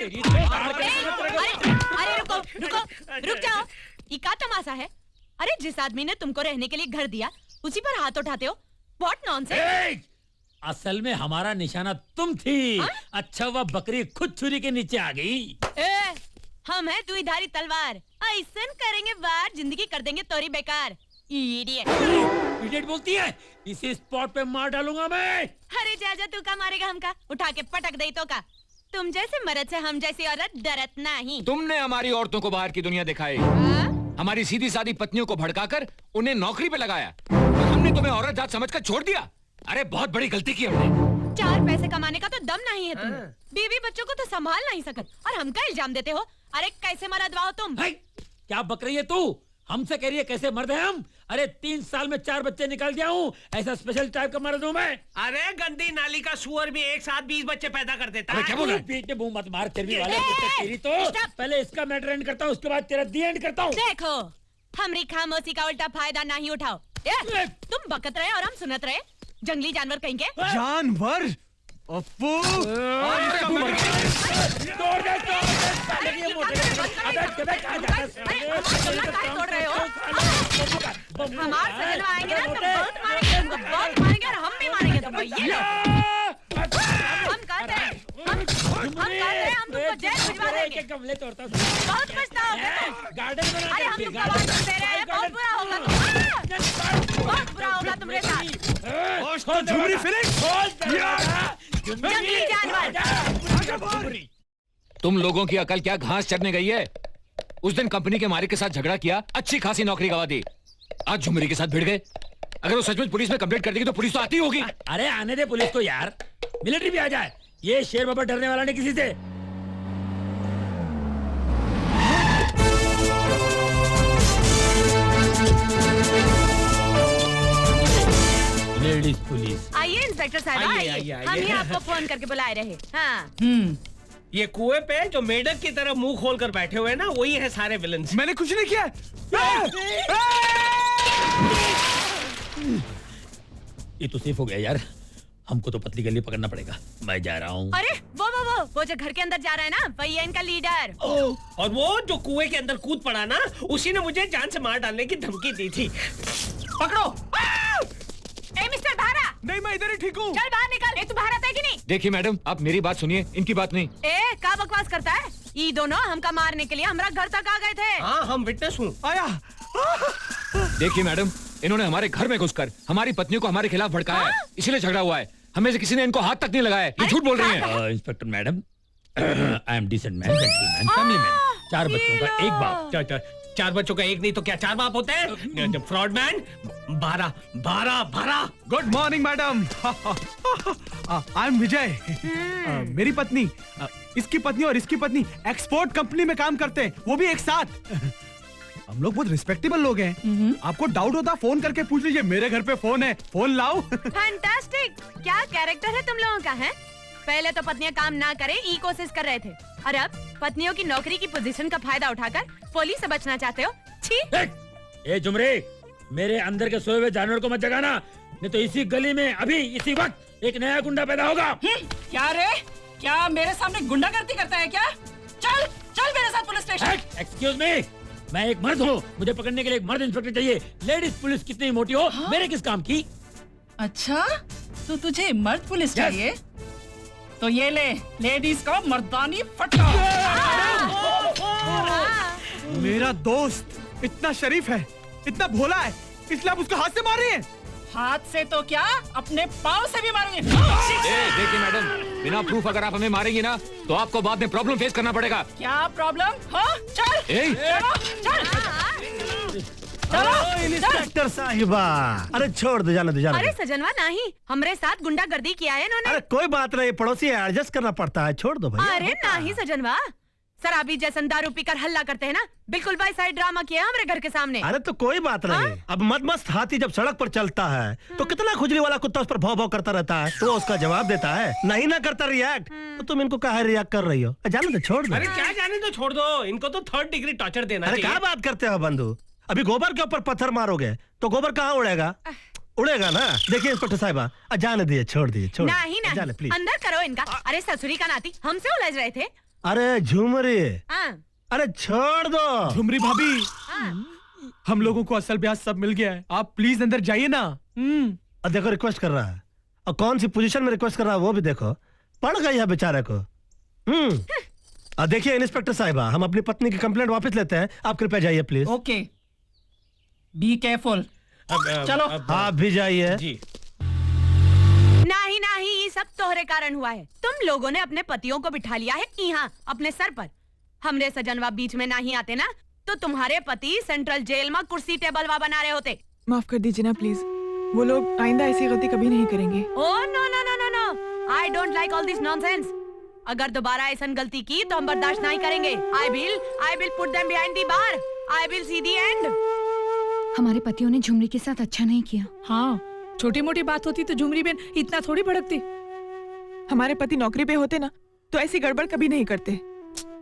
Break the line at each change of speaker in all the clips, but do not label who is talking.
अरे रुको रुको, रुक जाओ। ये क्या तमाशा है? अरे जिस आदमी ने तुमको रहने के लिए घर दिया उसी पर हाथ उठाते हो। What nonsense.
असल में हमारा निशाना तुम थी। अच्छा वह बकरी खुद छुरी के नीचे आ गई।
हम हैं दुईधारी तलवार, ऐसा करेंगे वार जिंदगी कर देंगे तोरी बेकार।
इडियट बोलती है, इसी स्पॉट पे मार डालूंगा मैं।
अरे जाजा तू का मारेगा हमका, उठा के पटक दे तो का। तुम जैसे मर्द से हम जैसी औरत डरत नहीं।
तुमने हमारी औरतों को बाहर की दुनिया दिखाई, हमारी सीधी सादी पत्नियों को भड़काकर उन्हें नौकरी पे लगाया और हमने तुम्हें औरत जात समझकर छोड़ दिया। अरे बहुत बड़ी गलती की हमने।
4 पैसे कमाने का तो दम नहीं है तुम्हें, बीवी बच्चों को तो संभाल नहीं सकत और हमका इल्जाम देते हो। अरे कैसे मर्द हो तुम?
क्या बक रही है तू? हमसे कह रही है कैसे मर्द है हम? अरे 3 साल में 4 बच्चे निकाल दिया हूँ, ऐसा स्पेशल टाइप का मर्द हूँ मैं।
अरे गंदी नाली का सुअर भी एक साथ 20 बच्चे पैदा कर देता है।
क्या बोल रहा है? पीठ पे मुंह मत मार तेरी वाले। तेरी तो पहले इसका मैटर एंड करता हूँ, उसके बाद तेरा दी एंड करता हूँ।
देखो हमारी खामोशी का उल्टा फायदा नहीं उठाओ। तुम बकत रहे और हम सुनत रहे। जंगली जानवर कहेंगे।
जानवर? अप्पू
हमारे सजन आएंगे ना तो बहुत मारेंगे, तुमको बहुत मारेंगे और हम भी मारेंगे तुमको। ये लो हम कहते हैं, हम तुमको जेल भिजवा देंगे। बहुत पछताओगे।
गार्डन बना
अरे हम तुमको आवाज दे रहे हैं, बहुत बुरा होगा, बहुत बुरा होगा तुम्हारे साथ।
झुमरी फिनिश।
जंगली जानवर।
तुम लोगों की अकल क्या घास चरने गई है? उस दिन कंपनी के मालिक के साथ झगड़ा किया, अच्छी खासी नौकरी गवा दी, आज झुमरी के साथ भिड़ गए। अगर वो सचमुच पुलिस में कंप्लेंट कर देगी तो पुलिस तो आती होगी।
अरे आने दे पुलिस को यार, मिलिट्री भी आ जाए। ये शेर बाबा डरने वाला नहीं किसी से। Ladies police.
आइए इंस्पेक्टर साहब, आइए। हम ही आपको फोन करके बुलाए रहे। हाँ।
ये कुएं पे जो मेढक की तरह मुंह खोल कर बैठे हुए हैं ना, वही है सारे विलन्स।
मैंने कुछ नहीं किया।
ये तो सेफ हो गया यार, हमको तो पतली गली पकड़ना पड़ेगा। मैं जा रहा हूँ।
अरे वो जो घर के अंदर जा रहा है ना, वही है इनका लीडर।
और वो जो कुएं के अंदर कूद पड़ा ना, उसी ने मुझे जान से मार डालने की धमकी दी थी। पकड़ो।
ए मिस्टर भारा।
नहीं मैं इधर ही ठीक हूँ।
चल बाहर निकल। ए तू बाहर आता है कि नहीं?
देखिए मैडम, आप मेरी बात सुनिए, इनकी बात नहीं।
ए क्या बकवास करता है? ये दोनों हमका मारने के लिए हमारा घर तक आ गए थे।
हाँ हम विटनेस हूँ।
आया।
देखिए मैडम, इन्होंने हमारे घर में घुसकर हमारी पत्नी को हमारे खिलाफ भड़काया है, इसीलिए झगड़ा हुआ है। हमें से किसी ने इनको हाथ तक नहीं लगाया। ये झूठ बोल रही हैं।
Inspector madam, I am decent man, gentleman, family man. 4 बच्चों का एक बाप।
4 बच्चों का एक नहीं तो क्या 4 बाप होते हैं? Fraud man. 12।
Good morning madam. I am Vijay. मेरी पत्नी, इसकी पत्नी और इसकी पत्नी एक्सपोर्ट कंपनी में काम करते हैं, वो भी एक साथ। हम लोग बहुत रिस्पेक्टेबल लोग हैं। आपको डाउट होता फोन करके पूछ लीजिए, मेरे घर पे फोन है, फोन लाओ।
फैंटास्टिक। क्या कैरेक्टर है तुम लोगों का है? पहले तो पत्नियां काम ना करे ई कोशिश कर रहे थे, और अब पत्नियों की नौकरी की पोजीशन का फायदा उठाकर पुलिस से बचना चाहते हो। छी।
ए जुमरे, मेरे अंदर के सोए हुए जानवर को मत जगाना, नहीं तो इसी गली में अभी इसी वक्त एक नया गुंडा पैदा होगा।
क्या रे? क्या मेरे सामने गुंडागर्दी करता है क्या? चल चल मेरे साथ पुलिस स्टेशन।
एक्सक्यूज मी, मैं एक मर्द हूँ, मुझे पकड़ने के लिए एक मर्द इंस्पेक्टर चाहिए। लेडीज पुलिस कितनी मोटी हो, मेरे किस काम की?
अच्छा तो तुझे मर्द पुलिस चाहिए, तो ये ले लेडीज का मर्दानी फटका।
मेरा दोस्त इतना शरीफ है, इतना भोला है, इसलिए आप उसको हाथ से मार रही हैं?
हाथ से तो क्या, अपने पाँव से भी मारेंगे।
देखिए मैडम, बिना प्रूफ अगर आप हमें मारेंगी ना, तो आपको बाद में प्रॉब्लम फेस करना पड़ेगा।
क्या प्रॉब्लम? हाँ चल चलो।
इंस्पेक्टर साहिबा, अरे छोड़ दो, जाने दो, जाने दो।
अरे सजनवा नहीं, हमरे साथ गुंडागर्दी किया है इन्होंने।
अरे कोई बात नहीं, पड़ोसी है, एडजस्ट करना पड़ता है, छोड़ दो भैया।
अरे नहीं सजनवा, शराबी जैसन दारू पीकर हल्ला करते हैं ना, बिल्कुल बाई साइड ड्रामा किया हमारे घर के सामने।
अरे तो कोई बात नहीं। अब मस्त हाथी जब सड़क पर चलता है तो कितना खुजली वाला कुत्ता उस पर भौं भौं करता रहता है, तो उसका जवाब देता है, नहीं ना करता रिएक्ट, तो तुम इनको काहे रिएक्ट कर रही हो? जाने दो, छोड़ दो।
अरे क्या जाने दो, छोड़ दो, इनको तो 3rd डिग्री टॉर्चर देना
अरे क्या बात करते हो बंधु, अभी गोबर के ऊपर पत्थर मारोगे तो गोबर कहाँ उड़ेगा? उड़ेगा ना। देखिए इंस्पेक्टर साहिबा, जाने दिए, छोड़ दिए, छोड़
नहीं
जाने प्लीज।
अंदर करो इनका। अरे ससुरी का नाती हमसे उलझ रहे थे,
अरे झुमरी,
हाँ,
अरे छोड़ दो।
झुमरी भाभी,
हाँ।
हम लोगों को असल ब्याज सब मिल गया है, आप प्लीज अंदर जाइए ना।
और देखो रिक्वेस्ट कर रहा है, और कौन सी पोजीशन में रिक्वेस्ट कर रहा है वो भी देखो, पड़ गई है बेचारे को। और देखिए इंस्पेक्टर साहिबा, हम अपनी पत्नी की कंप्लेंट वापस लेते हैं, आप कृपया जाइए प्लीज।
Okay, be careful. चलो।
आप भी जाइए।
जी।
नहीं नहीं, ये सब तोहरे कारण हुआ है। तुम लोगों ने अपने पतियों को बिठा लिया है यहाँ अपने सर पर। हमरे सजनवा बीच में नहीं आते ना, तो तुम्हारे पति सेंट्रल जेल में कुर्सी टेबल वा बना रहे होते।
माफ कर दीजिए ना प्लीज, वो लोग आइंदा ऐसी गलती कभी नहीं करेंगे।
Oh no no no no no, I don't like all this nonsense. अगर दोबारा ऐसा गलती की तो हम बर्दाश्त नहीं करेंगे। I will put them behind the bar. I will see the end.
हमारे पतियों ने झुमरी के साथ अच्छा नहीं किया।
हाँ, छोटी मोटी बात होती तो झुमरी बहन इतना थोड़ी भड़कती। हमारे पति नौकरी पे होते ना तो ऐसी गड़बड़ कभी नहीं करते।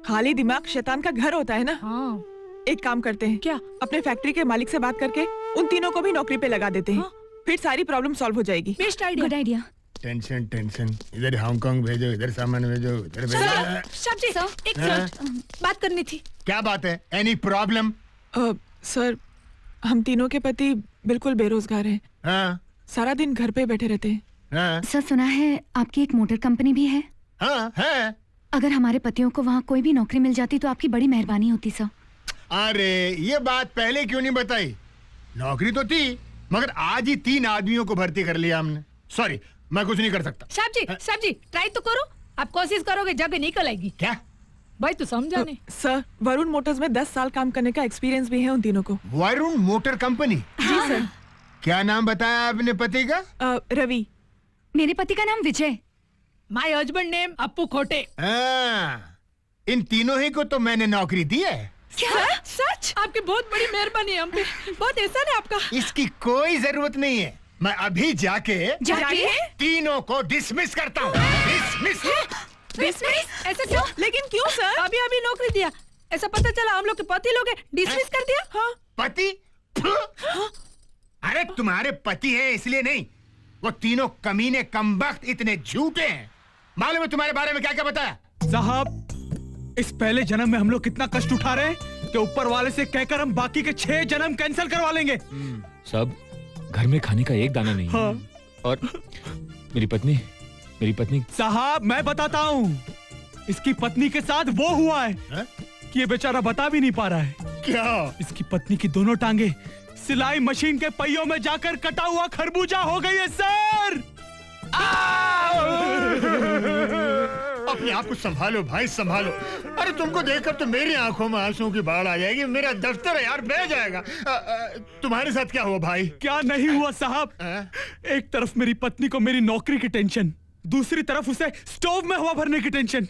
खाली दिमाग शैतान का घर होता है ना।
हाँ।
एक काम करते हैं, क्या अपने फैक्ट्री के मालिक से बात करके उन तीनों को भी नौकरी पे लगा देते हैं। फिर सारी प्रॉब्लम सॉल्व हो जाएगी।
Best idea.
Good idea.
Tension tension, इधर हांगकांग भेजो, इधर सामान भेजो, इधर भेजो।
सब्जी एक मिनट बात करनी थी।
क्या बात है? Any problem?
सर, हम तीनों के पति बिल्कुल बेरोजगार हैं।
हाँ
सारा दिन घर पे बैठे रहते हैं।
हाँ
सर, सुना है आपकी एक मोटर कंपनी भी है।
हाँ है।
अगर हमारे पतियों को वहाँ कोई भी नौकरी मिल जाती तो आपकी बड़ी मेहरबानी होती सर।
अरे ये बात पहले क्यों नहीं बताई? नौकरी तो थी, मगर आज ही 3 आदमियों को भर्ती कर लिया हमने। सॉरी, मैं कुछ नहीं कर सकता।
साहब जी ट्राई तो करो। आप कोशिश करोगे जगह निकल आएगी।
क्या
भाई तू समझा नहीं।
सर, वरुण मोटर्स में 10 साल काम करने का एक्सपीरियंस भी है उन तीनों को।
Varun motor company?
जी सर।
क्या नाम बताया आपने पति का?
रवि।
मेरे पति का नाम विजय।
माय हस्बैंड नेम अप्पू खोटे।
इन तीनों ही को तो मैंने नौकरी दी है।
क्या? सच? आपकी बहुत बड़ी मेहरबानी है हम पे। बहुत एहसान है आपका।
इसकी कोई जरूरत नहीं है। मैं अभी जाके तीनों को डिसमिस करता हूँ।
डिसमिस? ऐसा क्यों?
लेकिन क्यों सर?
अभी नौकरी दिया, ऐसा पता चला हम लोग के पति लोग डिसमिस कर दिया।
हाँ।
पति? अरे तुम्हारे पति हैं इसलिए नहीं, वो तीनों कमीने कमबख्त इतने झूठे हैं। मालूम है तुम्हारे बारे में क्या क्या बताया?
साहब, इस पहले जन्म में हम लोग कितना कष्ट उठा रहे हैं कि ऊपर वाले से कहकर हम बाकी के 6 जन्म कैंसिल करवा लेंगे।
सब घर में खाने का एक दाना नहीं है।
हाँ।
और मेरी पत्नी
साहब, मैं बताता हूँ, इसकी पत्नी के साथ वो हुआ है कि ये बेचारा बता भी नहीं पा रहा है।
क्या?
इसकी पत्नी की दोनों टांगे सिलाई मशीन के पहियों में जाकर कटा हुआ खरबूजा हो गई है सर।
अपने आप को संभालो भाई, संभालो। अरे तुमको देखकर तो मेरी आंखों में आंसुओं की बाढ़ आ जाएगी। मेरा दफ्तर है यार, बह जाएगा। तुम्हारे साथ क्या हुआ भाई?
क्या नहीं हुआ साहब? एक तरफ मेरी पत्नी को मेरी नौकरी की टेंशन, दूसरी तरफ उसे स्टोव में हवा भरने की टेंशन।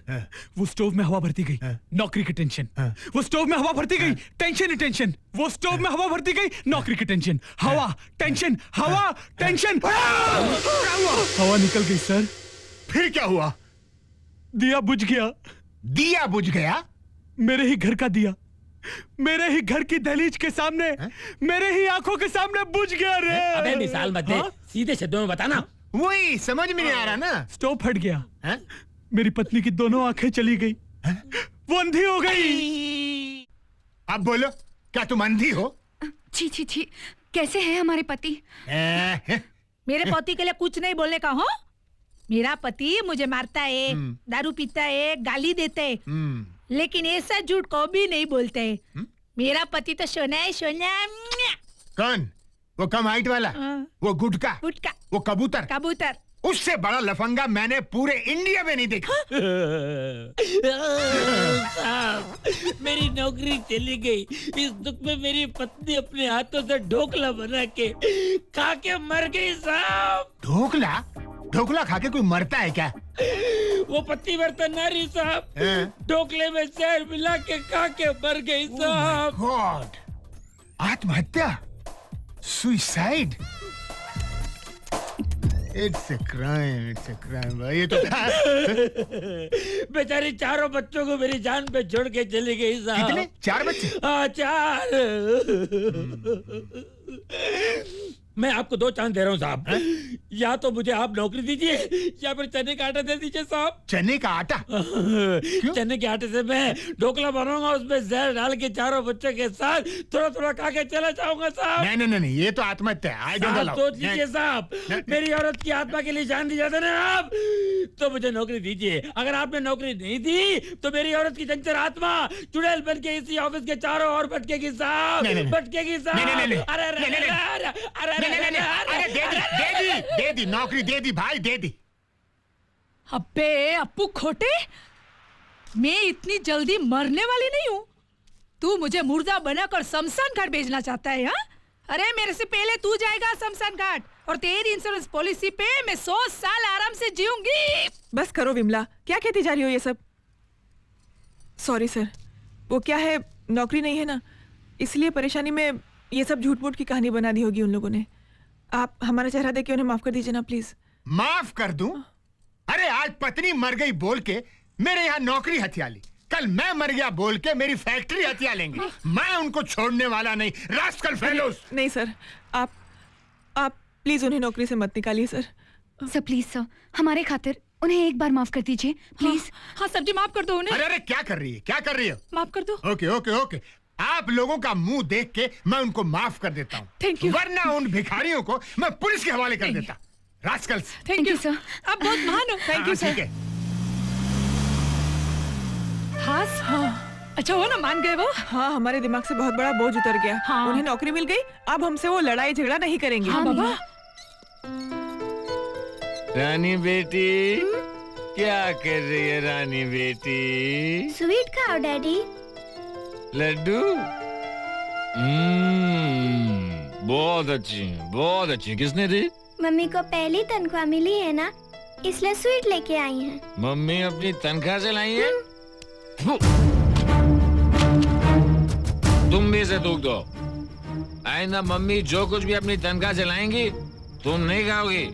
वो स्टोव में हवा भरती गई, नौकरी की टेंशन। वो स्टोव में हवा भरती गई, टेंशन ही टेंशन। वो स्टोव में हवा भरती गई, नौकरी की टेंशन। हवा टेंशन, हवा टेंशन। हवा निकल गई सर।
फिर क्या हुआ?
दिया बुझ गया।
दिया बुझ गया?
मेरे ही घर का दिया, मेरे ही घर की दहलीज के सामने, मेरे ही आंखों के सामने बुझ गया रे।
अबे मिसाल मत दे, सीधे शब्दों में बताना।
वही समझ में नहीं आ रहा ना।
स्टोव फट गया, मेरी पत्नी की दोनों आंखें चली गई, वो अंधी हो गई।
अब बोलो, क्या तुम अंधी हो?
छी छी छी, कैसे है हमारे पति?
मेरे पति के लिए कुछ नहीं बोलने का हो। मेरा पति मुझे मारता है, दारू पीता है, गाली देता है, लेकिन ऐसा झूठ को भी नहीं बोलते है। मेरा पति तो सोना है, सोना।
कौन? वो कम हाइट वाला? वो गुटका? वो कबूतर?
कबूतर।
उससे बड़ा लफंगा मैंने पूरे इंडिया में नहीं देखा।
साहब, मेरी नौकरी चली गई। इस दुख में मेरी पत्नी अपने हाथों से ढोकला बना के खा के मर गई साहब।
ढोकला? ढोकला खा के कोई मरता है क्या?
वो पति बर्तन नारी साहब ढोकले में जहर मिला के खा के मर गई साहब।
गॉड! आत्महत्या? Suicide? It's a crime, it's a crime भाई। ये तो
बेचारी चारों बच्चों को मेरी जान पे छोड़ के चली गई साहब।
कितने? 4 बच्चे?
हाँ, 4। मैं आपको 2 चांस दे रहा हूँ साहब। या तो मुझे आप नौकरी दीजिए या फिर चने का आटा दे दीजिए साहब।
चने का आटा?
चने के आटे से मैं ढोकला बनाऊंगा, उसमें जहर डाल के चारों बच्चों के साथ थोड़ा थोड़ा खा के चला जाऊंगा साहब।
नहीं नहीं नहीं, ये तो आत्महत्या है।
साहब सोच लीजिए साहब, मेरी औरत की आत्मा के लिए जान दी जाते ना आप, तो मुझे नौकरी दीजिए। अगर आपने नौकरी नहीं दी तो मेरी औरत की चंचल आत्मा चुड़ैल बन के इसी ऑफिस के चारों ओर भटकेगी साहब, भटकेगी साहब। अरे
दे दी नौकरी, दे दी भाई, दे दी।
अबे अप्पू खोटे, मैं इतनी जल्दी मरने वाली नहीं हूँ। तू मुझे मुर्दा बनाकर शमशान घाट भेजना चाहता है? हाँ? अरे मेरे से पहले तू जाएगा शमशान घाट, और तेरी इंश्योरेंस पॉलिसी पे मैं 100 साल आराम से जीऊंगी।
बस करो विमला, क्या कहती जा रही हो ये सब? सॉरी सर, वो क्या है, नौकरी नहीं है ना, इसलिए परेशानी में ये सब झूठ मूठ की कहानी बना दी होगी उन लोगों ने। आप हमारा चेहरा देख के उन्हें माफ कर दीजिए ना प्लीज।
माफ कर दूं? अरे आज पत्नी मर गई बोल के मेरे यहाँ नौकरी हथिया ली, कल मैं मर गया बोल के मेरी फैक्ट्री हथिया लेंगे। मैं उनको छोड़ने वाला नहीं, रास्कल फेलोस।
नहीं सर, आप प्लीज उन्हें नौकरी से मत निकालिए सर।
सर प्लीज सर, हमारे खातिर उन्हें एक बार माफ कर दीजिए प्लीज।
हाँ सर जी, माफ कर दो उन्हें।
अरे क्या कर रही है, क्या कर रही है?
माफ कर दो।
ओके ओके ओके, आप लोगों का मुंह देख के मैं उनको माफ कर देता हूँ।
Thank you.
वरना उन भिखारियों को मैं पुलिस के हवाले कर देता। रास्कल्स।
Thank you
sir.
आप बहुत महान हो।
Thank you sir.
हाँ अच्छा हो ना, मान गए वो।
हाँ, हमारे दिमाग से बहुत बड़ा बोझ उतर गया।
हाँ।
उन्हें नौकरी मिल गई, अब हमसे वो लड़ाई झगड़ा नहीं करेंगे।
हाँ बाबा।
रानी बेटी, क्या कर रही है रानी बेटी?
स्वीट खाओ डैडी।
लड्डू? बहुत अच्छी, बहुत अच्छी। किसने दी?
मम्मी को पहली तनख्वाह मिली है ना, इसलिए स्वीट लेके आई हैं।
मम्मी अपनी तनख्वाह से लाई है? तुम भी इसे थूक दो। आइंदा मम्मी जो कुछ भी अपनी तनख्वाह से लाएंगी तुम नहीं खाओगी।